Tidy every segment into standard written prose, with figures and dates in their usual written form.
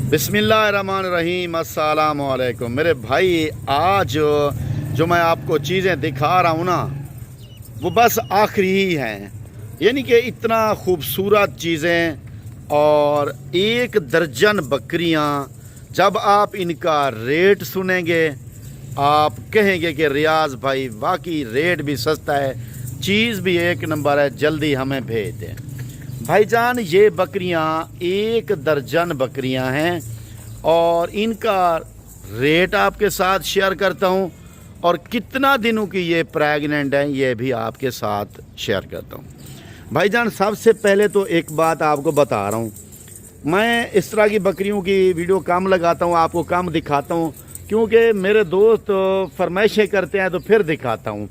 बिस्मिल्लाहिर्रहमानिर्रहीम अस्सलाम वालेकुम। मेरे भाई, आज जो मैं आपको चीज़ें दिखा रहा हूँ ना, वो बस आखिरी ही हैं। यानी कि इतना खूबसूरत चीज़ें और 1 दर्जन बकरियाँ। जब आप इनका रेट सुनेंगे आप कहेंगे कि रियाज भाई वाकई रेट भी सस्ता है, चीज़ भी 1 नंबर है, जल्दी हमें भेज दें। भाईजान, ये बकरियां 1 दर्जन बकरियां हैं और इनका रेट आपके साथ शेयर करता हूं, और कितना दिनों की ये प्रेग्नेंट हैं ये भी आपके साथ शेयर करता हूं। भाईजान, सबसे पहले तो एक बात आपको बता रहा हूं, मैं इस तरह की बकरियों की वीडियो कम लगाता हूं, आपको कम दिखाता हूं, क्योंकि मेरे दोस्त फरमाइशें करते हैं तो फिर दिखाता हूं।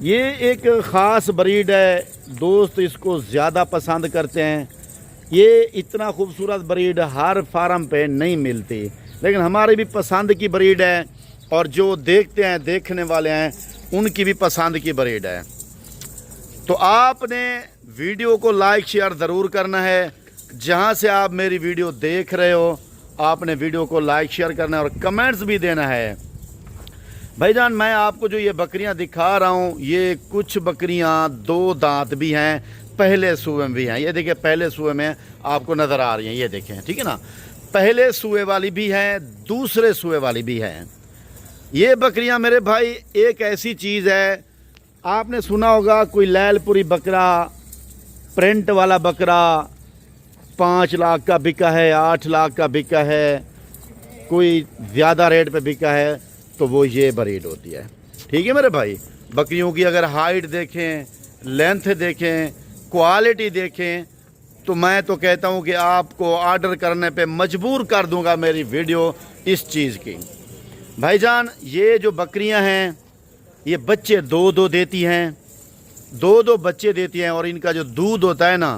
ये एक ख़ास ब्रीड है, दोस्त इसको ज़्यादा पसंद करते हैं। ये इतना खूबसूरत ब्रीड हर फार्म पे नहीं मिलती, लेकिन हमारी भी पसंद की ब्रीड है, और जो देखते हैं देखने वाले हैं उनकी भी पसंद की ब्रीड है। तो आपने वीडियो को लाइक शेयर ज़रूर करना है। जहाँ से आप मेरी वीडियो देख रहे हो आपने वीडियो को लाइक शेयर करना है और कमेंट्स भी देना है। भाईजान, मैं आपको जो ये बकरियां दिखा रहा हूँ, ये कुछ बकरियां 2 दांत भी हैं, पहले सूए में भी हैं। ये देखिए, पहले सूए में आपको नज़र आ रही हैं, ये देखें, ठीक है ना। पहले सूए वाली भी हैं, दूसरे सूए वाली भी हैं। ये बकरियां मेरे भाई एक ऐसी चीज़ है, आपने सुना होगा कोई लैलपुरी बकरा, प्रिंट वाला बकरा 5 लाख का बिका है, 8 लाख का बिका है, कोई ज़्यादा रेट पे बिका है, तो वो ये ब्रीड होती है। ठीक है मेरे भाई, बकरियों की अगर हाइट देखें, लेंथ देखें, क्वालिटी देखें, तो मैं तो कहता हूँ कि आपको ऑर्डर करने पे मजबूर कर दूंगा मेरी वीडियो इस चीज़ की। भाईजान, ये जो बकरियां हैं ये बच्चे 2-2 देती हैं, 2-2 बच्चे देती हैं, और इनका जो दूध होता है ना,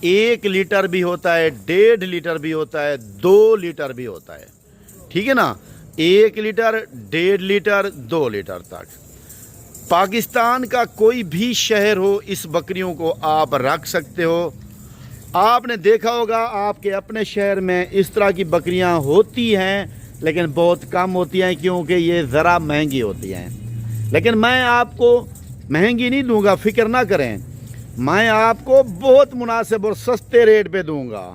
1 लीटर भी होता है, 1.5 लीटर भी होता है, 2 लीटर भी होता है। ठीक है ना, 1 लीटर, 1.5 लीटर, 2 लीटर तक। पाकिस्तान का कोई भी शहर हो, इस बकरियों को आप रख सकते हो। आपने देखा होगा आपके अपने शहर में इस तरह की बकरियां होती हैं, लेकिन बहुत कम होती हैं, क्योंकि ये ज़रा महंगी होती हैं। लेकिन मैं आपको महंगी नहीं दूंगा, फिक्र ना करें, मैं आपको बहुत मुनासिब और सस्ते रेट पे दूंगा।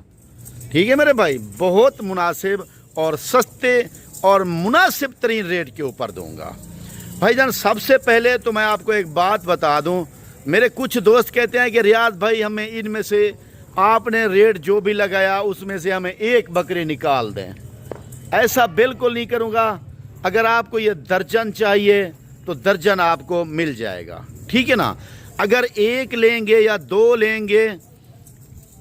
ठीक है मेरे भाई, बहुत मुनासिब और सस्ते और मुनासिब तरीन रेट के ऊपर दूंगा। भाईजान, सबसे पहले तो मैं आपको एक बात बता दूं, मेरे कुछ दोस्त कहते हैं कि रियाज भाई हमें इनमें से आपने रेट जो भी लगाया उसमें से हमें 1 बकरी निकाल दें। ऐसा बिल्कुल नहीं करूंगा। अगर आपको ये दर्जन चाहिए तो दर्जन आपको मिल जाएगा, ठीक है ना। अगर 1 लेंगे या 2 लेंगे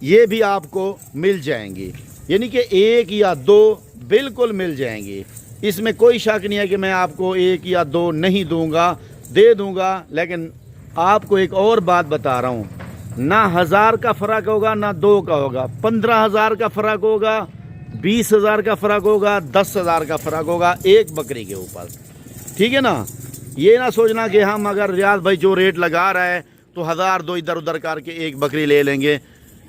ये भी आपको मिल जाएंगी, यानी कि 1 या 2 बिल्कुल मिल जाएंगी। इसमें कोई शक नहीं है कि मैं आपको 1 या 2 नहीं दूंगा, दे दूंगा। लेकिन आपको एक और बात बता रहा हूँ, ना 1000 का फ़र्क होगा ना 2 का होगा, 15,000 का फ़र्क होगा, 20,000 का फ़र्क होगा, 10,000 का फ़र्क होगा 1 बकरी के ऊपर। ठीक है ना, ये ना सोचना कि हम अगर रियाज भाई जो रेट लगा रहा है तो 1000-2 इधर उधर करके 1 बकरी ले लेंगे।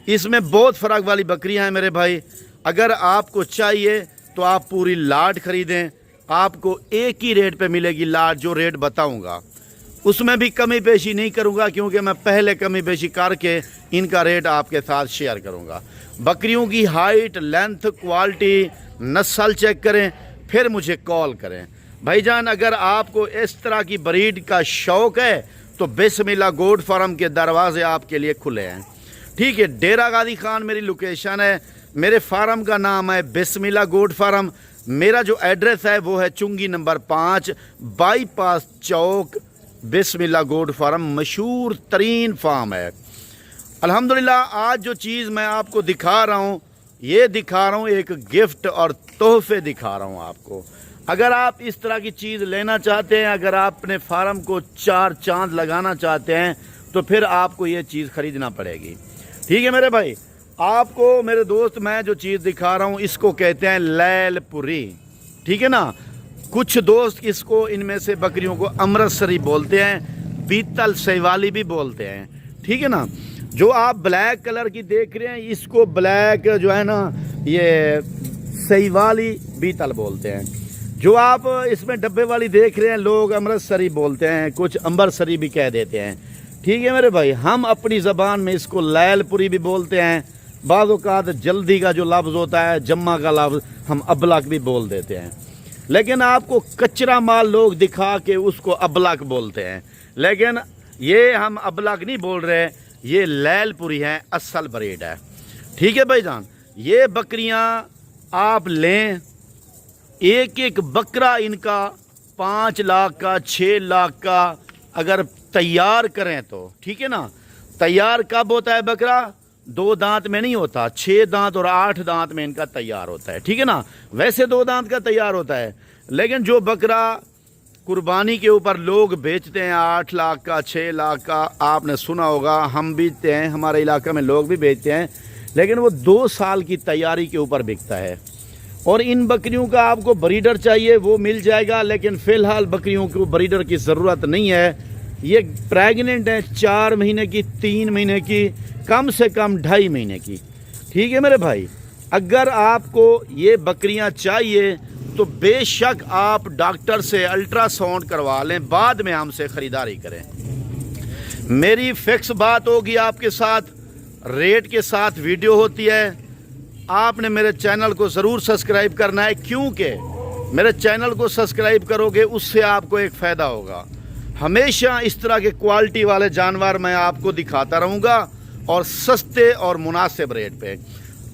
इसमें बहुत फ़र्क वाली बकरियां हैं मेरे भाई। अगर आपको चाहिए तो आप पूरी लाट ख़रीदें, आपको एक ही रेट पे मिलेगी लाट, जो रेट बताऊंगा उसमें भी कमी पेशी नहीं करूंगा, क्योंकि मैं पहले कमी पेशी करके इनका रेट आपके साथ शेयर करूंगा। बकरियों की हाइट, लेंथ, क्वालिटी, नस्ल चेक करें, फिर मुझे कॉल करें। भाईजान, अगर आपको इस तरह की ब्रीड का शौक़ है तो बिस्मिल्लाह गोट फार्म के दरवाजे आपके लिए खुले हैं। ठीक है, डेरा गाजी खान मेरी लोकेशन है, मेरे फार्म का नाम है बिस्मिल्लाह गोट फार्म। मेरा जो एड्रेस है वो है चुंगी नंबर 5 बाईपास चौक, बिस्मिल्लाह गोट फार्म मशहूर तरीन फार्म है। अल्हम्दुलिल्लाह, आज जो चीज़ मैं आपको दिखा रहा हूँ, ये दिखा रहा हूँ एक गिफ्ट और तोहफे दिखा रहा हूँ आपको। अगर आप इस तरह की चीज़ लेना चाहते हैं, अगर आप अपने फार्म को 4 चांद लगाना चाहते हैं, तो फिर आपको ये चीज़ ख़रीदना पड़ेगी। ठीक है मेरे भाई, आपको मेरे दोस्त मैं जो चीज़ दिखा रहा हूँ इसको कहते हैं लैलपुरी। ठीक है ना, कुछ दोस्त इसको, इनमें से बकरियों को अमृतसरी बोलते हैं, बीतल सेवाली भी बोलते हैं। ठीक है ना, जो आप ब्लैक कलर की देख रहे हैं, इसको ब्लैक जो है ना, ये सहीवाली बीतल बोलते हैं। जो आप इसमें डब्बे वाली देख रहे हैं लोग अमृतसरी बोलते हैं, कुछ अंबरसरी भी कह देते हैं। ठीक है मेरे भाई, हम अपनी ज़बान में इसको लैलपुरी भी बोलते हैं। बाज़ औक़ात जल्दी का जो लफ्ज़ होता है, जम्मा का लफ्ज़, हम अबलक भी बोल देते हैं। लेकिन आपको कचरा माल लोग दिखा के उसको अबलक बोलते हैं, लेकिन ये हम अबलक नहीं बोल रहे, ये लैलपुरी है, असल ब्रीड है। ठीक है भाईजान, ये बकरियां आप लें, एक एक बकरा इनका 5 लाख का, 6 लाख का अगर तैयार करें तो, ठीक है ना। तैयार कब होता है बकरा? 2 दांत में नहीं होता, 6 दांत और 8 दांत में इनका तैयार होता है। ठीक है ना, वैसे 2 दांत का तैयार होता है, लेकिन जो बकरा कुर्बानी के ऊपर लोग बेचते हैं 8 लाख का, 6 लाख का, आपने सुना होगा, हम बेचते हैं, हमारे इलाके में लोग भी बेचते हैं, लेकिन वो 2 साल की तैयारी के ऊपर बिकता है। और इन बकरियों का आपको ब्रीडर चाहिए वो मिल जाएगा, लेकिन फ़िलहाल बकरियों को ब्रीडर की ज़रूरत नहीं है। ये प्रेग्नेंट है, 4 महीने की, 3 महीने की, कम से कम 2.5 महीने की। ठीक है मेरे भाई, अगर आपको ये बकरियां चाहिए तो बेशक आप डॉक्टर से अल्ट्रासाउंड करवा लें, बाद में हमसे ख़रीदारी करें। मेरी फिक्स बात होगी आपके साथ, रेट के साथ वीडियो होती है। आपने मेरे चैनल को ज़रूर सब्सक्राइब करना है, क्योंकि मेरे चैनल को सब्सक्राइब करोगे उससे आपको एक फ़ायदा होगा। हमेशा इस तरह के क्वालिटी वाले जानवर मैं आपको दिखाता रहूँगा, और सस्ते और मुनासिब रेट पे।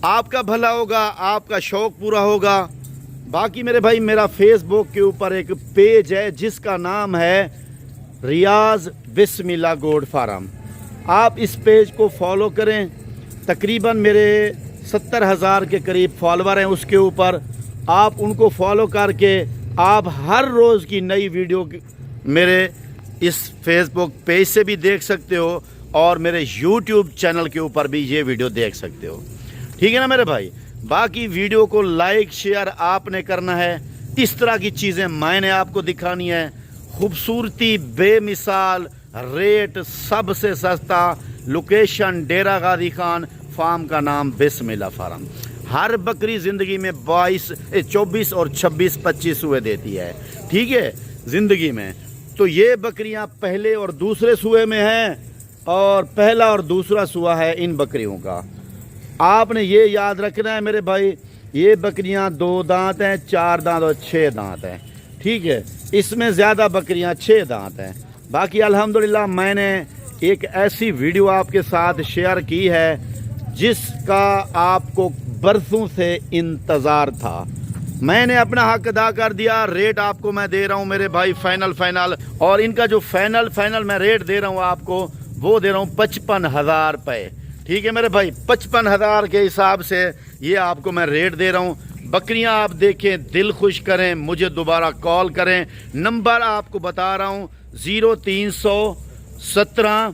आपका भला होगा, आपका शौक़ पूरा होगा। बाकी मेरे भाई, मेरा फेसबुक के ऊपर एक पेज है जिसका नाम है रियाज बिस्मिल्लाह गोट फार्म। आप इस पेज को फॉलो करें। तकरीबन मेरे 70,000 के करीब फॉलोवर हैं उसके ऊपर। आप उनको फॉलो करके आप हर रोज़ की नई वीडियो मेरे इस फेसबुक पेज से भी देख सकते हो, और मेरे यूट्यूब चैनल के ऊपर भी ये वीडियो देख सकते हो। ठीक है ना मेरे भाई। बाकी वीडियो को लाइक शेयर आपने करना है। इस तरह की चीज़ें मैंने आपको दिखानी है। खूबसूरती बेमिसाल, रेट सबसे सस्ता, लोकेशन डेरा गाजी खान, फार्म का नाम बिस्मिल्लाह फार्म। हर बकरी ज़िंदगी में 24 और 26-25 सूए देती है। ठीक है, ज़िंदगी में तो ये बकरियां पहले और दूसरे सूए में हैं, और पहला और दूसरा सूआ है इन बकरियों का। आपने ये याद रखना है मेरे भाई, ये बकरियां 2 दांत हैं, 4 दांत और 6 दांत हैं। ठीक है, इसमें ज़्यादा बकरियां 6 दांत हैं। बाकी अल्हम्दुलिल्लाह मैंने एक ऐसी वीडियो आपके साथ शेयर की है जिसका आपको बरसों से इंतज़ार था। मैंने अपना हक अदा कर दिया। रेट आपको मैं दे रहा हूँ मेरे भाई फाइनल, और इनका जो फाइनल मैं रेट दे रहा हूँ आपको, वो दे रहा हूँ 55,000 रुपये। ठीक है मेरे भाई, 55,000 के हिसाब से ये आपको मैं रेट दे रहा हूँ। बकरियां आप देखें, दिल खुश करें, मुझे दोबारा कॉल करें। नंबर आपको बता रहा हूँ 0317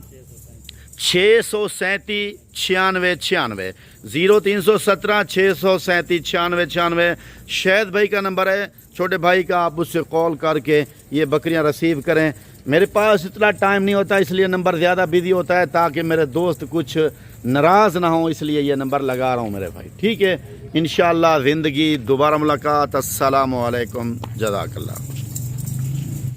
637 9696, 0317 637 9696 शायद भाई का नंबर है, छोटे भाई का। आप उससे कॉल करके ये बकरियां रिसीव करें। मेरे पास इतना टाइम नहीं होता, इसलिए नंबर ज़्यादा बिजी होता है, ताकि मेरे दोस्त कुछ नाराज़ ना हो, इसलिए ये नंबर लगा रहा हूँ मेरे भाई। ठीक है, इंशाअल्लाह ज़िंदगी दोबारा मुलाकात। अस्सलामु अलैकुम, जज़ाकल्लाह।